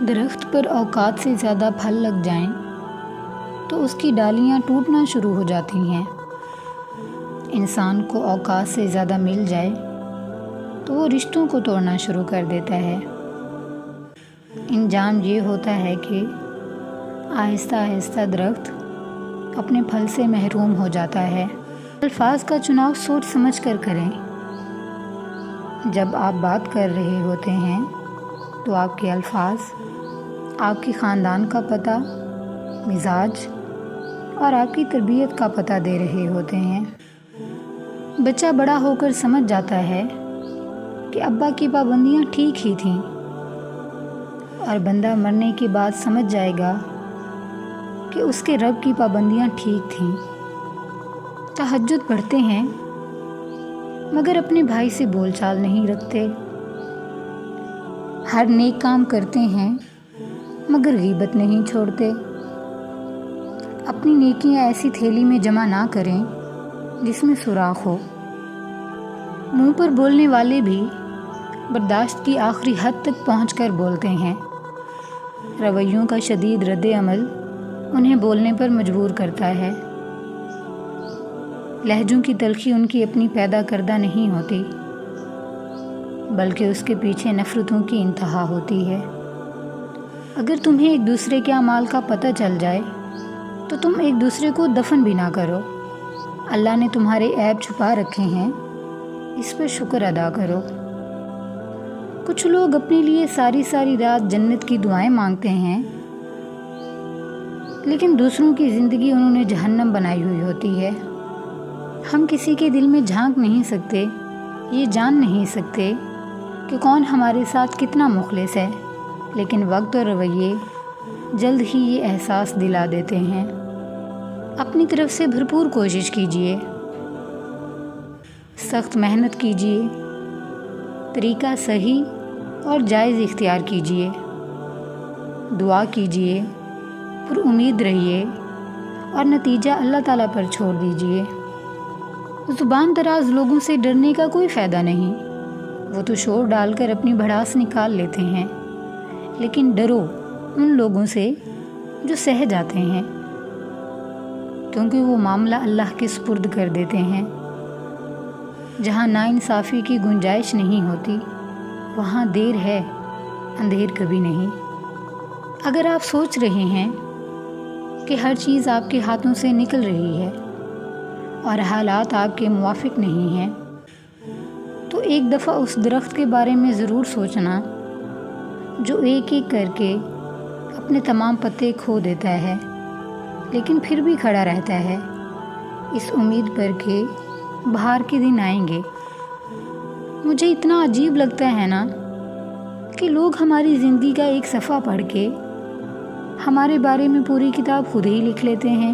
درخت پر اوقات سے زیادہ پھل لگ جائیں تو اس کی ڈالیاں ٹوٹنا شروع ہو جاتی ہیں۔ انسان کو اوقات سے زیادہ مل جائے تو وہ رشتوں کو توڑنا شروع کر دیتا ہے۔ انجام یہ ہوتا ہے کہ آہستہ آہستہ درخت اپنے پھل سے محروم ہو جاتا ہے۔ الفاظ کا چناؤ سوچ سمجھ کر کریں۔ جب آپ بات کر رہے ہوتے ہیں تو آپ کے الفاظ آپ کے خاندان کا پتہ، مزاج اور آپ کی تربیت کا پتہ دے رہے ہوتے ہیں۔ بچہ بڑا ہو کر سمجھ جاتا ہے کہ ابا کی پابندیاں ٹھیک ہی تھیں، اور بندہ مرنے کے بعد سمجھ جائے گا کہ اس کے رب کی پابندیاں ٹھیک تھیں۔ تہجد پڑھتے ہیں مگر اپنے بھائی سے بول چال نہیں رکھتے، ہر نیک کام کرتے ہیں مگر غیبت نہیں چھوڑتے۔ اپنی نیکیاں ایسی تھیلی میں جمع نہ کریں جس میں سوراخ ہو۔ منہ پر بولنے والے بھی برداشت کی آخری حد تک پہنچ کر بولتے ہیں۔ رویوں کا شدید رد عمل انہیں بولنے پر مجبور کرتا ہے۔ لہجوں کی تلخی ان کی اپنی پیدا کردہ نہیں ہوتی، بلکہ اس کے پیچھے نفرتوں کی انتہا ہوتی ہے۔ اگر تمہیں ایک دوسرے کے اعمال کا پتہ چل جائے تو تم ایک دوسرے کو دفن بھی نہ کرو۔ اللہ نے تمہارے عیب چھپا رکھے ہیں، اس پر شکر ادا کرو۔ کچھ لوگ اپنے لیے ساری ساری رات جنت کی دعائیں مانگتے ہیں، لیکن دوسروں کی زندگی انہوں نے جہنم بنائی ہوئی ہوتی ہے۔ ہم کسی کے دل میں جھانک نہیں سکتے، یہ جان نہیں سکتے کہ کون ہمارے ساتھ کتنا مخلص ہے، لیکن وقت اور رویے جلد ہی یہ احساس دلا دیتے ہیں۔ اپنی طرف سے بھرپور کوشش کیجیے، سخت محنت کیجیے، طریقہ صحیح اور جائز اختیار کیجیے، دعا کیجیے، پر امید رہیے اور نتیجہ اللہ تعالیٰ پر چھوڑ دیجیے۔ زبان دراز لوگوں سے ڈرنے کا کوئی فائدہ نہیں، وہ تو شور ڈال کر اپنی بھڑاس نکال لیتے ہیں، لیکن ڈرو ان لوگوں سے جو سہ جاتے ہیں، کیونکہ وہ معاملہ اللہ کے سپرد کر دیتے ہیں۔ جہاں ناانصافی کی گنجائش نہیں ہوتی وہاں دیر ہے، اندھیر کبھی نہیں۔ اگر آپ سوچ رہے ہیں کہ ہر چیز آپ کے ہاتھوں سے نکل رہی ہے اور حالات آپ کے موافق نہیں ہیں، تو ایک دفعہ اس درخت کے بارے میں ضرور سوچنا جو ایک ایک کر کے اپنے تمام پتے کھو دیتا ہے، لیکن پھر بھی کھڑا رہتا ہے، اس امید پر کہ بہار کے دن آئیں گے۔ مجھے اتنا عجیب لگتا ہے نا کہ لوگ ہماری زندگی کا ایک صفحہ پڑھ کے ہمارے بارے میں پوری کتاب خود ہی لکھ لیتے ہیں۔